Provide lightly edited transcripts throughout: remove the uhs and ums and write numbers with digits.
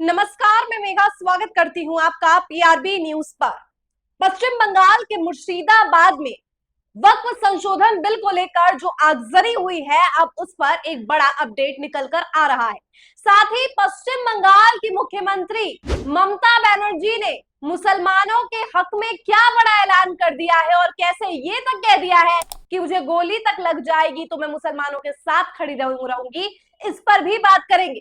नमस्कार, मैं मेघा स्वागत करती हूं आपका पीआरबी न्यूज पर। पश्चिम बंगाल के मुर्शिदाबाद में वक्फ संशोधन बिल को लेकर जो आगजनी हुई है, अब उस पर एक बड़ा अपडेट निकल कर आ रहा है। साथ ही पश्चिम बंगाल की मुख्यमंत्री ममता बनर्जी ने मुसलमानों के हक में क्या बड़ा ऐलान कर दिया है और कैसे ये तक कह दिया है कि मुझे गोली तक लग जाएगी तो मैं मुसलमानों के साथ खड़ी रहूंगी, इस पर भी बात करेंगे।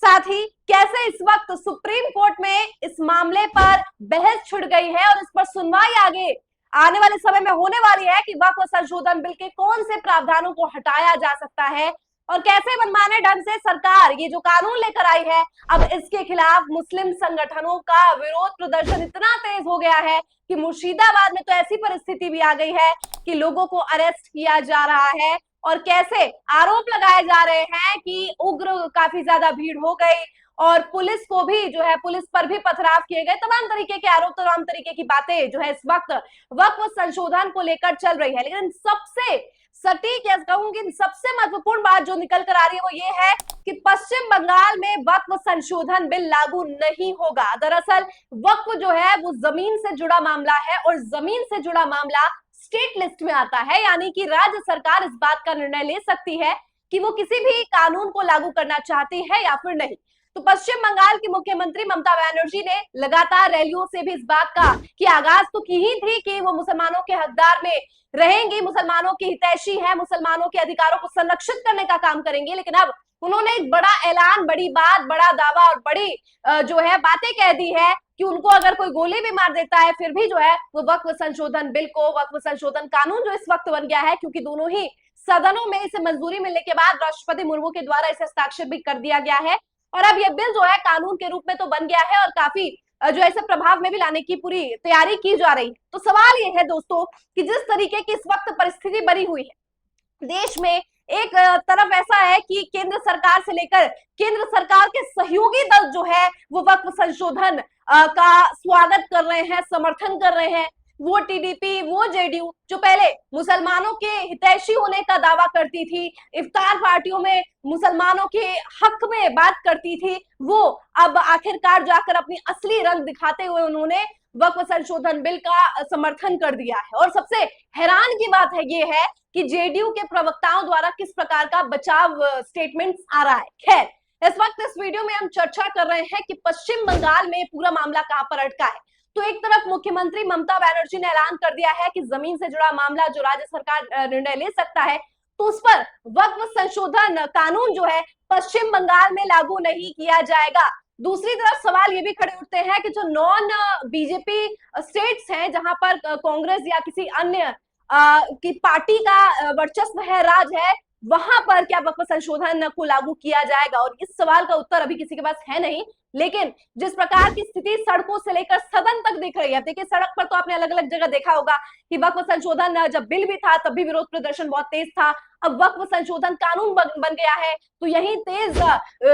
साथ ही कैसे इस वक्त सुप्रीम कोर्ट में इस मामले पर बहस छिड़ गई है और इस पर सुनवाई आगे आने वाले समय में होने वाली है कि वक्फ संशोधन बिल के कौन से प्रावधानों को हटाया जा सकता है और कैसे मनमाने ढंग से सरकार ये जो कानून लेकर आई है, अब इसके खिलाफ मुस्लिम संगठनों का विरोध प्रदर्शन इतना तेज हो गया है कि मुर्शिदाबाद में तो ऐसी परिस्थिति भी आ गई है कि लोगों को अरेस्ट किया जा रहा है और कैसे आरोप लगाए जा रहे हैं कि उग्र काफी ज्यादा भीड़ हो गई और पुलिस को भी जो है, पुलिस पर भी पथराव किए गए। तमाम तरीके के आरोप, तमाम तरीके की बातें जो है इस वक्त वक्फ संशोधन को लेकर चल रही है। लेकिन सबसे सटीक या कहूंगी सबसे महत्वपूर्ण बात जो निकल कर आ रही है वो ये है कि पश्चिम बंगाल में वक्फ संशोधन बिल लागू नहीं होगा। दरअसल वक्फ जो है वो जमीन से जुड़ा मामला है और जमीन से जुड़ा मामला स्टेट लिस्ट में आता है, यानी कि राज्य सरकार इस बात का निर्णय ले सकती है कि वो किसी भी कानून को लागू करना चाहती है या फिर नहीं। तो पश्चिम बंगाल की मुख्यमंत्री ममता बनर्जी ने लगातार रैलियों से भी इस बात का कि आगाज तो की ही थी कि वो मुसलमानों के हकदार में रहेंगी, मुसलमानों की हितैषी है, मुसलमानों के अधिकारों को संरक्षित करने का काम करेंगे। लेकिन अब उन्होंने एक बड़ा ऐलान, बड़ी बात, बड़ा दावा और बड़ी जो है बातें कह दी है कि उनको अगर कोई गोली भी मार देता है फिर भी जो है वो वक्फ संशोधन बिल को, वक्फ संशोधन कानून जो इस वक्त बन गया है, क्योंकि दोनों ही सदनों में इसे मंजूरी मिलने के बाद राष्ट्रपति मुर्मू के द्वारा इसे हस्ताक्षर भी कर दिया गया है और अब यह बिल जो है कानून के रूप में तो बन गया है और काफी जो ऐसे प्रभाव में भी लाने की पूरी तैयारी की जा रही है। तो सवाल यह है दोस्तों कि जिस तरीके की इस वक्त परिस्थिति बनी हुई है देश में, एक तरफ ऐसा है कि केंद्र सरकार से लेकर केंद्र सरकार के सहयोगी दल जो है वो वक्फ संशोधन का स्वागत कर रहे हैं, समर्थन कर रहे हैं। वो टीडीपी, वो जेडीयू जो पहले मुसलमानों के हितैषी होने का दावा करती थी, इफ्तार पार्टियों में मुसलमानों के हक में बात करती थी, वो अब आखिरकार जाकर अपनी असली रंग दिखाते हुए उन्होंने वक्फ संशोधन बिल का समर्थन कर दिया है। और सबसे हैरान की बात है ये है कि जेडीयू के प्रवक्ताओं द्वारा किस प्रकार का बचाव स्टेटमेंट आ रहा है। खैर, इस वक्त इस वीडियो में हम चर्चा कर रहे हैं कि पश्चिम बंगाल में पूरा मामला कहां पर अटका है। तो एक तरफ मुख्यमंत्री ममता बनर्जी ने ऐलान कर दिया है कि जमीन से जुड़ा मामला जो राज्य सरकार निर्णय ले सकता है तो उस पर वक्फ संशोधन कानून जो है पश्चिम बंगाल में लागू नहीं किया जाएगा। दूसरी तरफ सवाल ये भी खड़े उठते हैं कि जो नॉन बीजेपी स्टेट्स हैं, जहां पर कांग्रेस या किसी अन्य की पार्टी का वर्चस्व है, राज है, वहां पर क्या वक्फ संशोधन को लागू किया जाएगा? और इस सवाल का उत्तर अभी किसी के पास है नहीं। लेकिन जिस प्रकार की स्थिति सड़कों से लेकर सदन तक दिख रही है, देखिए सड़क पर तो आपने अलग अलग जगह देखा होगा कि वक्फ संशोधन जब बिल भी था तब भी विरोध प्रदर्शन बहुत तेज था। अब वक्फ संशोधन कानून बन गया है तो यही तेज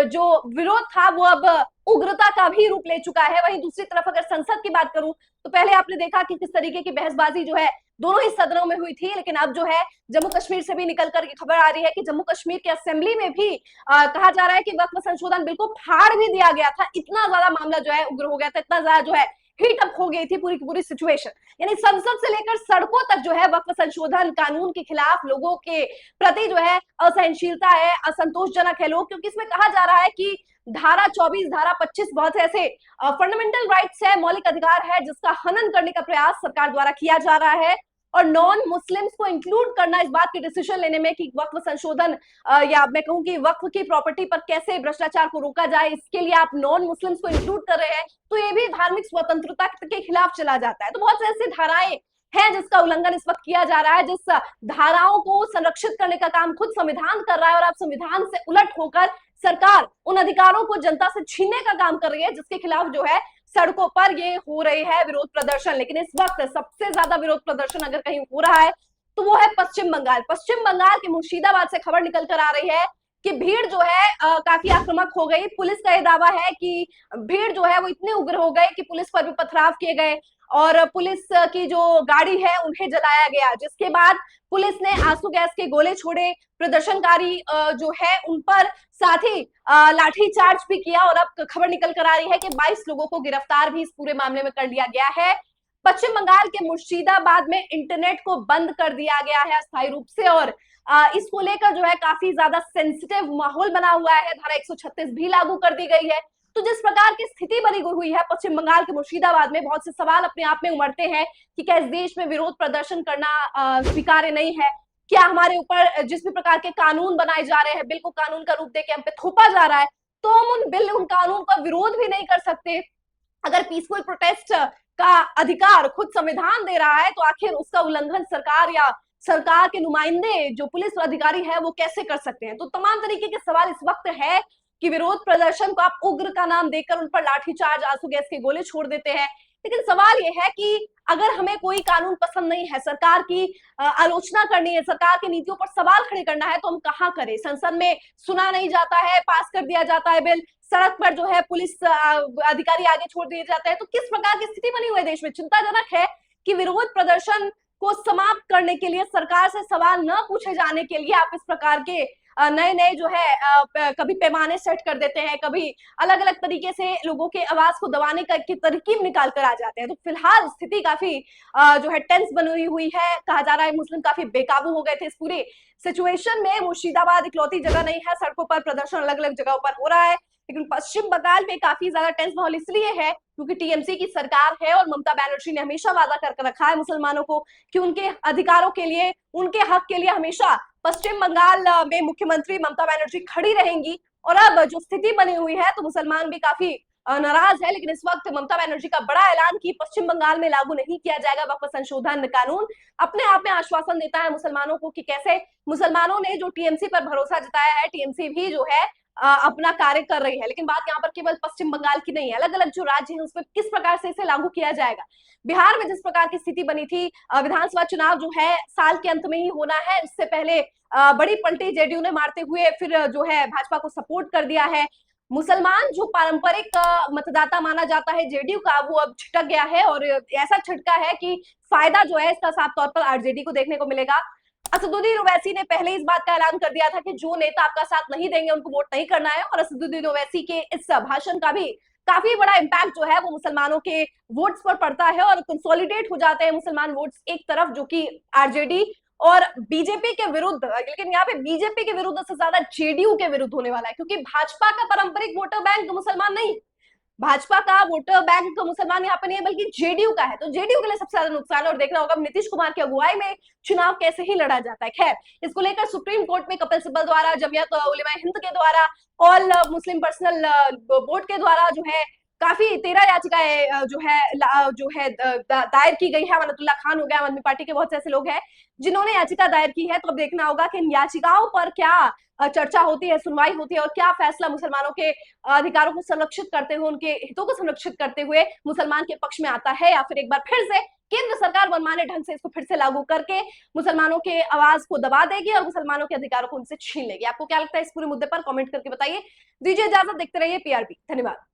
जो विरोध था वो अब उग्रता का भी रूप ले चुका है। वहीं दूसरी तरफ अगर संसद की बात करूं तो पहले आपने देखा कि किस तरीके की बहसबाजी जो है दोनों ही सदनों में हुई थी। लेकिन अब जो है जम्मू कश्मीर से भी निकल कर खबर आ रही है कि जम्मू कश्मीर के असेंबली में भी कहा जा रहा है कि वक्फ संशोधन बिल को फाड़ भी दिया गया था। इतना ज्यादा मामला जो है उग्र हो गया था, इतना ज्यादा जो है हीट अप हो गई थी पूरी की पूरी सिचुएशन। यानी संसद से लेकर सड़कों तक जो है वक्फ संशोधन कानून के खिलाफ लोगों के प्रति जो है असहनशीलता है, असंतोषजनक है लोग, क्योंकि इसमें कहा जा रहा है कि धारा 24, धारा 25 बहुत ऐसे फंडामेंटल राइट्स है, मौलिक अधिकार है, जिसका हनन करने का प्रयास सरकार द्वारा किया जा रहा है। और नॉन मुस्लिम्स को इंक्लूड करना इस बात के डिसीजन लेने में कि वक्फ संशोधन या मैं कहूं कि वक्फ की प्रॉपर्टी पर कैसे भ्रष्टाचार को रोका जाए, इसके लिए आप नॉन मुस्लिम्स को इंक्लूड कर रहे हैं तो ये भी धार्मिक स्वतंत्रता के खिलाफ चला जाता है। तो बहुत से ऐसी धाराएं हैं जिसका उल्लंघन इस वक्त किया जा रहा है, जिस धाराओं को संरक्षित करने का काम खुद संविधान कर रहा है और आप संविधान से उलट होकर सरकार उन अधिकारों को जनता से छीनने का काम कर रही है, जिसके खिलाफ जो है सड़कों पर ये हो रही है विरोध प्रदर्शन। लेकिन इस वक्त सबसे ज्यादा विरोध प्रदर्शन अगर कहीं हो रहा है तो वो है पश्चिम बंगाल। पश्चिम बंगाल के मुर्शिदाबाद से खबर निकल कर आ रही है कि भीड़ जो है काफी आक्रामक हो गई। पुलिस का यह दावा है कि भीड़ जो है वो इतने उग्र हो गए कि पुलिस पर भी पथराव किए गए और पुलिस की जो गाड़ी है उन्हें जलाया गया, जिसके बाद पुलिस ने आंसू गैस के गोले छोड़े, प्रदर्शनकारी जो है उन पर साथ ही लाठीचार्ज भी किया। और अब खबर निकल कर आ रही है कि 22 लोगों को गिरफ्तार भी इस पूरे मामले में कर लिया गया है। पश्चिम बंगाल के मुर्शिदाबाद में इंटरनेट को बंद कर दिया गया है अस्थायी रूप से, और इसको लेकर जो है काफी ज्यादा सेंसिटिव माहौल बना हुआ है। धारा 136 भी लागू कर दी गई है। तो जिस प्रकार की स्थिति बनी हुई है पश्चिम बंगाल के मुर्शिदाबाद में, बहुत से सवाल अपने आप में उमड़ते हैं कि क्या इस देश में विरोध प्रदर्शन करना स्वीकार्य नहीं है? क्या हमारे ऊपर जिस भी प्रकार के कानून बनाए जा रहे हैं, बिल को कानून का रूप देके हम पे थोपा जा रहा है, तो हम उन कानून का विरोध भी नहीं कर सकते? अगर पीसफुल प्रोटेस्ट का अधिकार खुद संविधान दे रहा है, तो आखिर उसका उल्लंघन सरकार या सरकार के नुमाइंदे जो पुलिस अधिकारी है वो कैसे कर सकते हैं? तो तमाम तरीके के सवाल इस वक्त है कि विरोध प्रदर्शन को आप उग्र का नाम देकर उन पर लाठीचार्ज, आंसू गैस के गोले छोड़ देते हैं। लेकिन सवाल यह है कि अगर हमें कोई कानून पसंद नहीं है, सरकार की आलोचना करनी है, सरकार की नीतियों पर सवाल खड़े करना है, तो हम कहाँ करें? संसद में सुना नहीं जाता है, पास कर दिया जाता है बिल, सड़क पर जो है पुलिस अधिकारी आगे छोड़ दिए जाते हैं। तो किस प्रकार की स्थिति बनी हुई है देश में? चिंताजनक है कि विरोध प्रदर्शन को समाप्त करने के लिए, सरकार से सवाल न पूछे जाने के लिए आप इस प्रकार के नए नए जो है कभी पैमाने सेट कर देते हैं, कभी अलग अलग तरीके से लोगों के आवाज को दबाने का की तरकीब निकाल कर आ जाते हैं। तो फिलहाल स्थिति काफी जो है टेंस बनी हुई है। कहा जा रहा है मुस्लिम काफी बेकाबू हो गए थे इस पूरे सिचुएशन में। मुर्शिदाबाद इकलौती जगह नहीं है, सड़कों पर प्रदर्शन अलग अलग जगहों पर हो रहा है। लेकिन पश्चिम बंगाल में काफी ज्यादा टेंस माहौल इसलिए है क्योंकि टीएमसी की सरकार है और ममता बनर्जी ने हमेशा वादा करके रखा है मुसलमानों को कि उनके अधिकारों के लिए, उनके हक के लिए हमेशा पश्चिम बंगाल में मुख्यमंत्री ममता बनर्जी खड़ी रहेंगी। और अब जो स्थिति बनी हुई है तो मुसलमान भी काफी नाराज है। लेकिन इस वक्त ममता बनर्जी का बड़ा ऐलान कि पश्चिम बंगाल में लागू नहीं किया जाएगा वक्फ संशोधन कानून, अपने आप में आश्वासन देता है मुसलमानों को कि कैसे मुसलमानों ने जो टीएमसी पर भरोसा जताया है, टीएमसी भी जो है अपना कार्य कर रही है। लेकिन बात यहाँ पर केवल पश्चिम बंगाल की नहीं है, अलग अलग जो राज्य है उसमें किस प्रकार से इसे लागू किया जाएगा। बिहार में जिस प्रकार की स्थिति बनी थी, विधानसभा चुनाव जो है साल के अंत में ही होना है, इससे पहले बड़ी पलटी जेडीयू ने मारते हुए फिर जो है भाजपा को सपोर्ट कर दिया है। मुसलमान जो पारंपरिक मतदाता माना जाता है जेडीयू का, वो अब छिटक गया है और ऐसा छिटका है कि फायदा जो है इसका साफ तौर पर आरजेडी को देखने को मिलेगा। असदुद्दीन ओवैसी ने पहले इस बात का ऐलान कर दिया था कि जो नेता आपका साथ नहीं देंगे उनको वोट नहीं करना है, और असदुद्दीन ओवैसी के इस भाषण का भी काफी बड़ा इम्पैक्ट जो है वो मुसलमानों के वोट्स पर पड़ता है और कंसोलिडेट हो जाते हैं मुसलमान वोट्स एक तरफ, जो कि आरजेडी और बीजेपी के विरुद्ध, लेकिन यहाँ पे बीजेपी के विरुद्ध से ज्यादा जेडीयू के विरुद्ध होने वाला है, क्योंकि भाजपा का पारंपरिक वोटर बैंक मुसलमान नहीं, भाजपा का वोटर बैंक तो मुसलमान यहाँ पे नहीं है बल्कि जेडीयू का है। तो जेडीयू के लिए सबसे ज्यादा नुकसान है और देखना होगा नीतीश कुमार की अगुवाई में चुनाव कैसे ही लड़ा जाता है। खैर, इसको लेकर सुप्रीम कोर्ट में कपिल सिब्बल द्वारा, जमियत उलेमा हिंद के द्वारा, ऑल मुस्लिम पर्सनल बोर्ड के द्वारा जो है काफी 13 याचिकाएं जो है दायर की गई है। अमानतुल्लाह खान हो गया, आम आदमी पार्टी के बहुत से ऐसे लोग हैं जिन्होंने याचिका दायर की है। तो अब देखना होगा कि इन याचिकाओं पर क्या चर्चा होती है, सुनवाई होती है और क्या फैसला मुसलमानों के अधिकारों को संरक्षित करते हुए, उनके हितों को संरक्षित करते हुए मुसलमान के पक्ष में आता है, या फिर एक बार फिर से केंद्र सरकार मनमाने ढंग से इसको फिर से लागू करके मुसलमानों के आवाज को दबा देगी और मुसलमानों के अधिकारों को उनसे छीन लेगी। आपको क्या लगता है इस पूरे मुद्दे पर? कमेंट करके बताइए। दीजिए इजाजत, देखते रहिए पीआरबी। धन्यवाद।